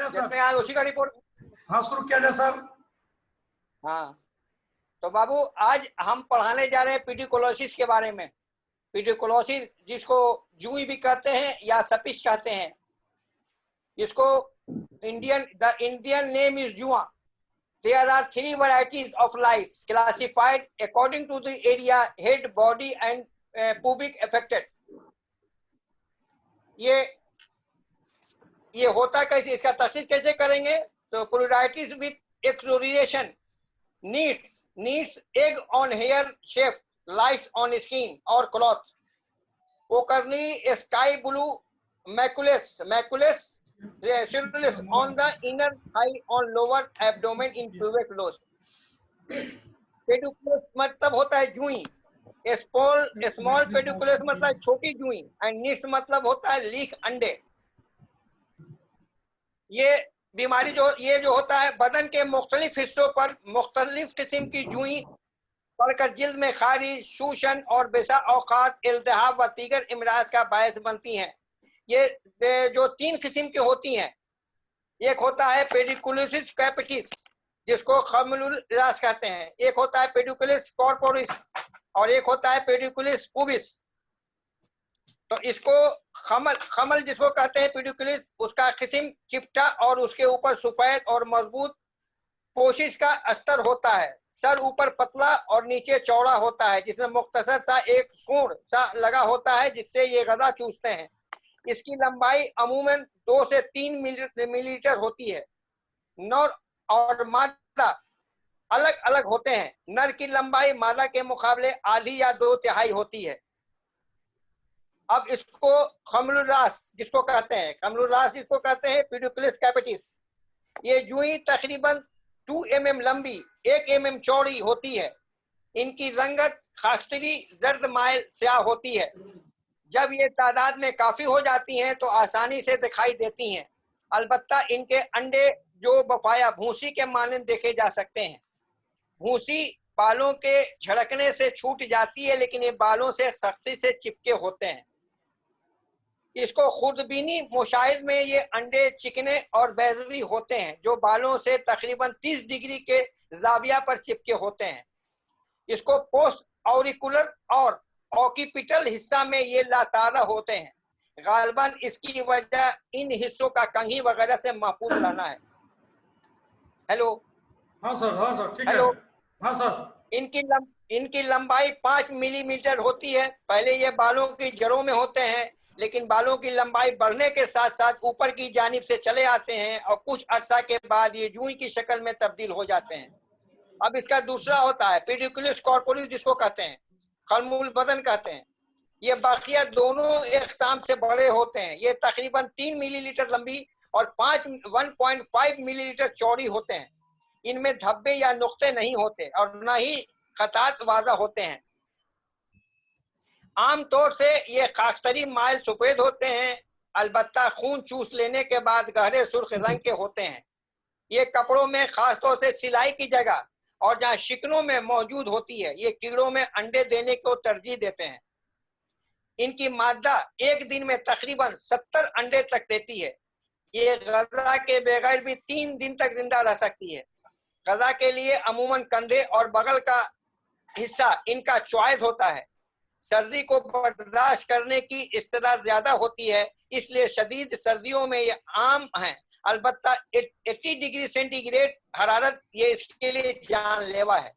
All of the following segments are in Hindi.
जाए सर? जिसमें आज उसी का रिपोर्ट। हाँ, शुरू किया जाए सर। हाँ, तो बाबू आज हम पढ़ाने जा रहे हैं पेडिकुलोसिस के बारे में। पेडिकुलोसिस जिसको जूई भी कहते हैं या सपिश कहते हैं, इसको द इंडियन नेम इज जुआ। There are 3 varieties of lice classified according to the area, head, body and pubic affected. ये होता कैसे, इसका तशख़ीस कैसे करेंगे? तो pruritus with excoriation, nits egg on hair shaft, lice on skin और क्लॉथ। ओकरनी sky blue macules on the inner thigh on lower abdomen in tuberculosis. Pediculus मतलब होता है जुई, स्मॉल पेडिकुलस मतलब छोटी जुई, एंड निट्स मतलब होता है लीक अंडे। ये बीमारी जो होता है बदन के मुख्तलिफ हिस्सों पर मुख्तलिफ किस्म की जुई पड़कर जिल्द में खारिश, शूशन और बेसा औकात इल्तिहाब व दीगर इमराज का बायस बनती हैं। ये जो 3 किस्म की होती हैं, एक होता है पेडिकुलोसिस कैपिटिस जिसको खमलुल रास कहते हैं, एक होता है पेडिकुलिस कॉर्पोरिस और एक होता है पेडिकुलिस पुबिस। तो इसको खमल जिसको कहते हैं पेडिकुलिस, उसका किस्म चिपटा और उसके ऊपर सफेद और मजबूत पोशिश का अस्तर होता है। सर ऊपर पतला और नीचे चौड़ा होता है, जिसमें मुख्तसर सा एक सूंड सा लगा होता है जिससे ये गजा चूसते हैं। इसकी लंबाई अमूमन 2 से 3 मिलीमीटर होती है। नर और मादा अलग अलग होते हैं। नर की लंबाई मादा के मुकाबले आधी या 2/3 होती है। अब इसको खमलुरास जिसको कहते हैं पेडिकुलिस कैपिटिस। ये जुई तकरीबन 2 mm लंबी, 1 mm चौड़ी होती है। इनकी रंगत खास्तरी जर्द माइल स्याह होती है। जब ये तादाद में काफी हो जाती हैं तो आसानी से दिखाई देती हैं। अलबत्ता इनके अंडे जो बफाया भूसी के मानंद देखे जा सकते हैं। भूसी बालों के झड़कने से छूट जाती है, लेकिन ये बालों से सख्ती से चिपके होते हैं। इसको खुर्दबीनी मुशाहिद में ये अंडे चिकने और बैजवी होते हैं, जो बालों से तकरीबन 30 डिग्री के जाविया पर चिपके होते हैं। इसको पोस्ट ऑरिकुलर और ऑकिपिटल हिस्सा में ये लातारा होते हैं। गालबन इसकी वजह इन हिस्सों का कंघी वगैरह से महफूज रहना है। हेलो। हाँ सर, ठीक है। हेलो। हाँ सर। इनकी लंबाई 5 मिलीमीटर होती है। पहले ये बालों की जड़ों में होते हैं, लेकिन बालों की लंबाई बढ़ने के साथ साथ ऊपर की जानिब से चले आते हैं और कुछ अरसा के बाद ये जूई की शक्ल में तब्दील हो जाते हैं। अब इसका दूसरा होता है पेडिकुलिस कॉर्पोरिस जिसको कहते हैं, खलमुल बदन कहते हैं। ये बाकिया दोनों एक शाम से बड़े होते हैं। ये तकरीबन 3 मिलीलीटर लंबी और 1.5 मिलीलीटर चौड़ी होते हैं। इनमें धब्बे या नुक्ते नहीं होते और न ही खतात वाज़ा होते हैं। आमतौर से ये खाकस्तरी माइल सफेद होते हैं, अलबत्ता खून चूस लेने के बाद गहरे सुर्ख रंग के होते हैं। ये कपड़ों में खासतौर से सिलाई की जगह और जहाँ शिकनों में मौजूद होती है। ये कीड़ों में अंडे देने को तरजीह देते हैं। इनकी मादा एक दिन में तकरीबन 70 अंडे तक देती है। ये गजा के बगैर भी 3 दिन तक जिंदा रह सकती है। गजा के लिए अमूमन कंधे और बगल का हिस्सा इनका चॉइस होता है। सर्दी को बर्दाश्त करने की इस्तेदाद ज्यादा होती है, इसलिए शदीद सर्दियों में ये आम है। अलबत्ता 80 डिग्री सेंटीग्रेड हरारत ये इसके लिए जानलेवा है।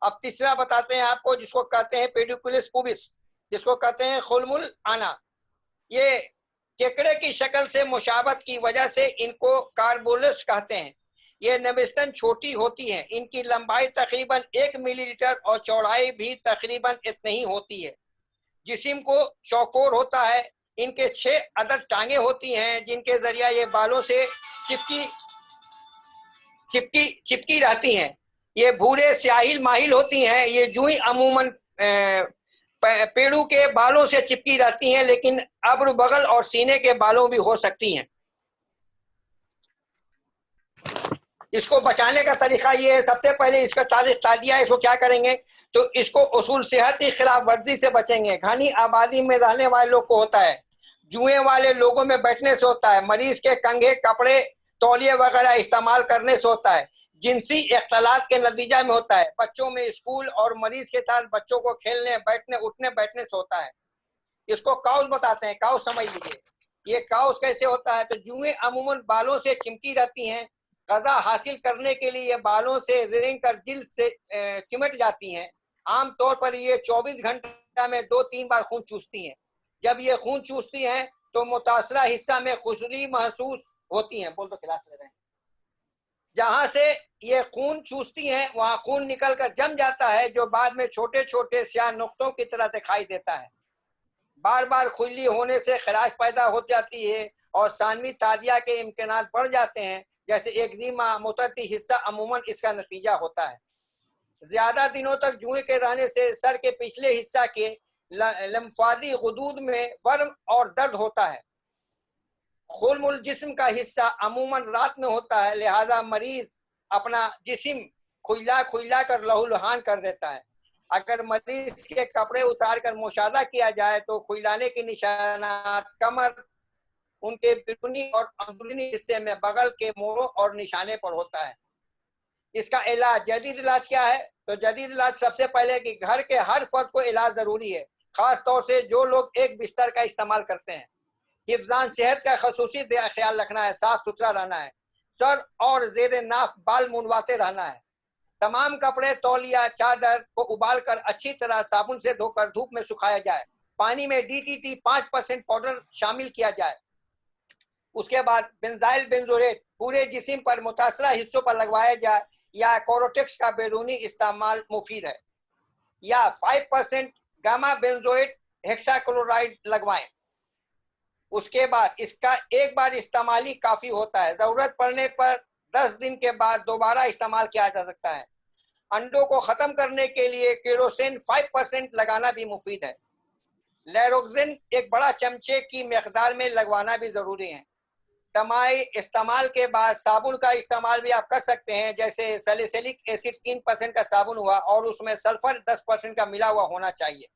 अब तीसरा बताते हैं आपको, जिसको कहते हैं पेडिकुलिस पुबिस, जिसको कहते हैं खुलमुल आना। ये केकड़े की शक्ल से मुशाबत की वजह से इनको कार्बोलस कहते हैं। ये नबिस्तन छोटी होती हैं। इनकी लंबाई तकरीबन 1 मिलीमीटर और चौड़ाई भी तकरीबन इतनी ही होती है। जिस्म को चौकोर होता है। इनके 6 अदद टांगे होती हैं, जिनके जरिया ये बालों से चिपकी रहती हैं। ये भूरे स्याहिल माहिल होती हैं। ये जूई अमूमन पेड़ों के बालों से चिपकी रहती हैं, लेकिन अब्र बगल और सीने के बालों भी हो सकती हैं। इसको बचाने का तरीका ये है, सबसे पहले इसका ताजिया इसको क्या करेंगे तो इसको उसूल सेहत की खिलाफ वर्जी से बचेंगे। घनी आबादी में रहने वाले लोग को होता है, जुए वाले लोगों में बैठने से होता है, मरीज के कंघे कपड़े तौलिए वगैरह इस्तेमाल करने से होता है। जिनसी इख्तलात के नतीजा में होता है। बच्चों में स्कूल और मरीज के साथ बच्चों को खेलने बैठने उठने बैठने से होता है। इसको काउस बताते हैं। काउस समझ लीजिए, ये काउस कैसे होता है। तो जुएं अमूमन बालों से चिमटी रहती हैं। गजा हासिल करने के लिए ये बालों से रेंग कर जिल्द से चिमट जाती हैं। आमतौर पर ये 24 घंटा में 2-3 बार खून चूसती हैं। जब ये खून चूसती हैं तो मुतासरा हिस्सा में खुजली महसूस होती हैं। बोल तो क्लास ले रहे हैं। जहां से ये खून चूसती हैं वहां खून निकलकर जम जाता है, जो बाद में छोटे छोटे स्याह नुक्तों की तरह दिखाई देता है। बार बार खुजली होने से खराश पैदा हो जाती है और सानवी तादिया के इम्कान बढ़ जाते हैं, जैसे एक्जिमा। मुतअद्दी हिस्सा अमूमन इसका नतीजा होता है। ज्यादा दिनों तक जुए के रहने से सर के पिछले हिस्सा के लम्फादी गुदूद में वर्म और दर्द होता है। खुलमुल जिस्म का हिस्सा अमूमन रात में होता है, लिहाजा मरीज अपना जिस्म खुजला खुजला कर लहूलुहान कर देता है। अगर मरीज के कपड़े उतार कर मुशाहदा किया जाए तो खुजलाने के निशानात कमर, उनके बैरूनी और अंदरूनी हिस्से में बगल के मोड़ों और निशाने पर होता है। इसका इलाज, जदीद इलाज क्या है। तो जदीद इलाज सबसे पहले कि घर के हर फर्द को इलाज जरूरी है, खास तौर से जो लोग एक बिस्तर का इस्तेमाल करते हैं। हिफ्ज़ान सेहत का खसूसी ख्याल रखना है, साफ सुथरा रहना है। सर और जेर नाफ बाल मुनवाते रहना है। तमाम कपड़े, तौलिया, चादर को उबाल कर अच्छी तरह साबुन से धोकर धूप में सुखाया जाए। पानी में DDT 5% पाउडर शामिल किया जाए। उसके बाद बेंजाइल बेंजोएट पूरे जिस्म पर मुतासरा हिस्सों पर लगवाया जाए, या कोरोटेक्स का बैरूनी इस्तेमाल मुफीद है, या 5% गामा बेंजोएट हेक्साक्लोराइड लगवाएं। उसके बाद इसका एक बार इस्तेमाल ही काफी होता है। जरूरत पड़ने पर 10 दिन के बाद दोबारा इस्तेमाल किया जा सकता है। अंडों को खत्म करने के लिए केरोसिन 5% लगाना भी मुफीद है। लेरोक्सिन एक बड़ा चमचे की मिकदार में लगवाना भी जरूरी है। दवाई इस्तेमाल के बाद साबुन का इस्तेमाल भी आप कर सकते हैं, जैसे सैलिसिलिक एसिड 3% का साबुन हुआ और उसमें सल्फर 10% का मिला हुआ होना चाहिए।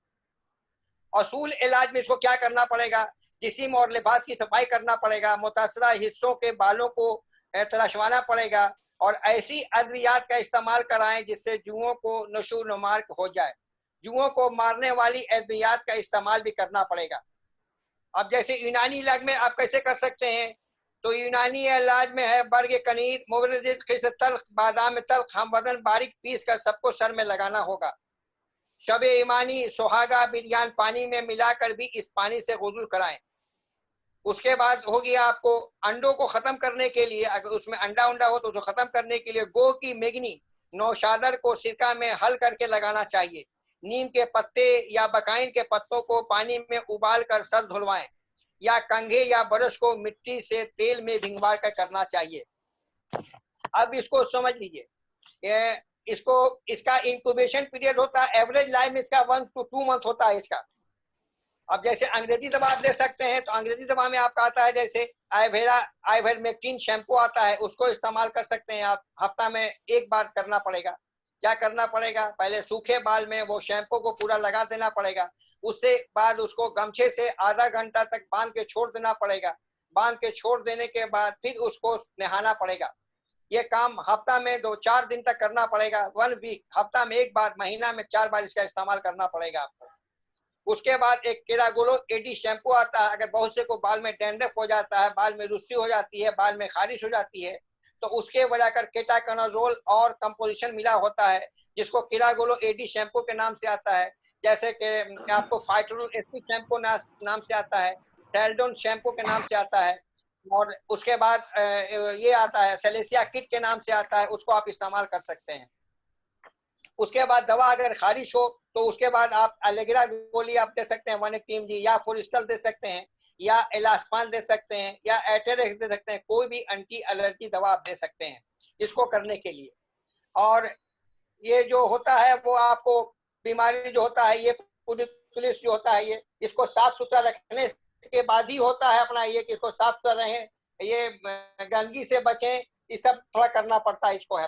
असूल इलाज में इसको क्या करना पड़ेगा, जिस्म और लिबास की सफाई करना पड़ेगा, मुतासरा हिस्सों के बालों को तराशवाना पड़ेगा और ऐसी अद्वियात का इस्तेमाल कराएं जिससे जुओं को नशोनुमार हो जाए। जुओं को मारने वाली अद्वियात का इस्तेमाल भी करना पड़ेगा। अब जैसे यूनानी इलाज में आप कैसे कर सकते हैं, तो यूनानी इलाज में है बर्ग कनीर, मुवरदिस, खिस तल्ख, बादाम तल्ख, हमवदन बारीक पीस कर सबको सर में लगाना होगा। शब ईमानी, सुहागा, बिरयान पानी में मिलाकर भी इस पानी से गुस्ल कराएं। उसके बाद होगी आपको अंडों को खत्म करने के लिए, अगर उसमें अंडा उंडा हो तो उसको खत्म करने के लिए गो की मेगनी नौशादर को सिरका में हल करके लगाना चाहिए। नीम के पत्ते या बकाइन के पत्तों को पानी में उबाल कर सर धुलवाएं, या कंघे या ब्रश को मिट्टी से तेल में भिंगवा कर करना चाहिए। अब इसको समझ लीजिए, इसका इंक्यूबेशन पीरियड होता है, एवरेज लाइफ इसका 1 to 2 मंथ होता है इसका। अब जैसे अंग्रेजी दवा आप ले सकते हैं, तो अंग्रेजी दवा में आपका आता है जैसे आइवेरमेक्टिन शैम्पू आता है, उसको इस्तेमाल कर सकते हैं आप। हफ्ता में 1 बार करना पड़ेगा। क्या करना पड़ेगा, पहले सूखे बाल में वो शैम्पू को पूरा लगा देना पड़ेगा। उससे बाद उसको गमछे से आधा घंटा तक बांध के छोड़ देना पड़ेगा। बांध के छोड़ देने के बाद फिर उसको नहाना पड़ेगा। ये काम हफ्ता में 2-4 दिन तक करना पड़ेगा। 1 वीक, हफ्ता में 1 बार, महीना में 4 बार इसका इस्तेमाल करना पड़ेगा आपको। उसके बाद एक केरागोलो एडी शैम्पू आता है। अगर बहुत से को बाल में डैंड्रफ हो जाता है, बाल में रुस्सी हो जाती है, बाल में खारिश हो जाती है, तो उसके वजह कर केटाकनाजोल और कंपोजिशन मिला होता है, जिसको केरागोलो एडी शैम्पू के नाम से आता है। जैसे कि आपको फाइटोल एसिड शैम्पू नाम से आता है, सेल्डोन शैम्पू के नाम से आता है, और उसके बाद ये आता है सेलेसिया किट के नाम से आता है, उसको आप इस्तेमाल कर सकते हैं। उसके बाद दवा अगर खारिश हो तो उसके बाद आप एलेग्रा गोली आप दे सकते हैं 180 mg, या फोरिस्टल दे सकते हैं, या एलास्पान दे सकते हैं, या एटेरेक्स दे सकते हैं। कोई भी एंटी एलर्जी दवा आप दे सकते हैं इसको करने के लिए। और ये जो होता है वो आपको बीमारी जो होता है, ये पुलिस जो होता है, ये इसको साफ सुथरा रखने के बाद ही होता है अपना, ये कि इसको साफ सुथरा रहें, ये गंदगी से बचें, ये सब थोड़ा करना पड़ता है इसको है।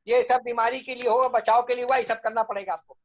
ये सब बीमारी के लिए होगा, बचाव के लिए हुआ, ये सब करना पड़ेगा आपको।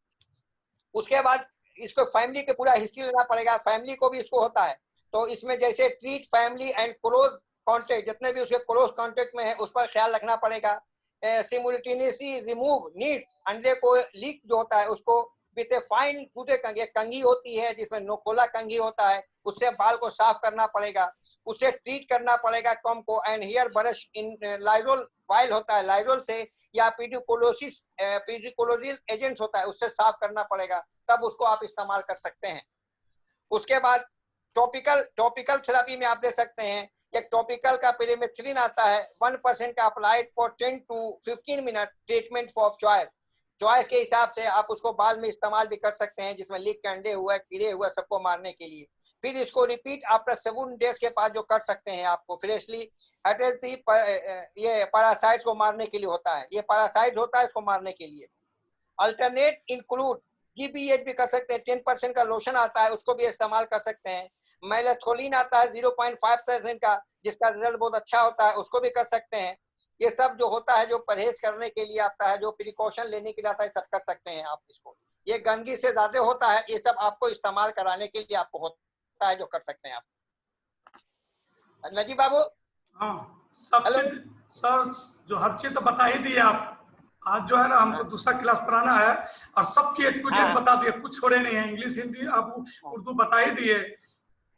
उसके बाद इसको फैमिली के पूरा हिस्ट्री लेना पड़ेगा, फैमिली को भी इसको होता है। तो इसमें जैसे treat family and close contact, जितने भी उसके क्लोज कॉन्टेक्ट में है उस पर ख्याल रखना पड़ेगा। सिमुलेटेनियसली रिमूव नीड्स, अंडे को लीक जो होता है उसको विथ ए फाइन टूटे कंघी, कंघी होती है जिसमें नोकोला कंघी होता है, उससे बाल को साफ करना पड़ेगा, उसे ट्रीट करना पड़ेगा कॉम को। And hairbrush in Lysol while होता है, लाइजोल से या पीडिकोलोजिस एजेंट्स होता है उससे साफ करना पड़ेगा, तब उसको आप इस्तेमाल कर सकते हैं। उसके बाद टॉपिकल थेरेपी में आप दे सकते हैं, एक टॉपिकल का पेरिमेथ्रिन आता है 1% का applied for 10 to 15 minute, treatment for choice के हिसाब से आप उसको बाल में इस्तेमाल भी कर सकते हैं, जिसमें लीक के अंडे हुआ, कीड़े हुआ, सबको मारने के लिए। फिर इसको रिपीट आफ्टर 7 डेज के बाद जो कर सकते हैं आपको फ्रेशली अटैच ये पैरासाइट्स को मारने के लिए होता है, ये पैरासाइट होता है इसको मारने के लिए। अल्टरनेट इंक्लूड GBH भी कर सकते हैं, 10% का लोशन आता है उसको भी इस्तेमाल कर सकते हैं। मेलाथोनिन आता है 0.5% का, जिसका रिजल्ट बहुत अच्छा होता है, उसको भी कर सकते हैं। ये सब जो होता है, जो परहेज करने के लिए आता है, जो प्रिकॉशन लेने के लिए आता है, सब कर सकते हैं आप इसको। ये गंदगी से ज्यादा होता है, ये सब आपको इस्तेमाल कराने के लिए आपको होता है, जो कर सकते हैं आप। नजीब बाबू, हाँ, सब हेलो। चीज सर, जो हर चीज तो बता ही दिए आप। आज जो है ना हमको दूसरा क्लास पढ़ाना है और सब चीज A to Z हाँ। बता दिए, कुछ छोड़े नहीं है। इंग्लिश, हिंदी, आप उर्दू बता ही दिए।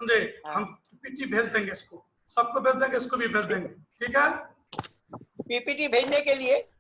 समझे? हम PPT भेज देंगे, इसको सबको भेज देंगे, इसको भी भेज देंगे। ठीक है? PPT भेजने के लिए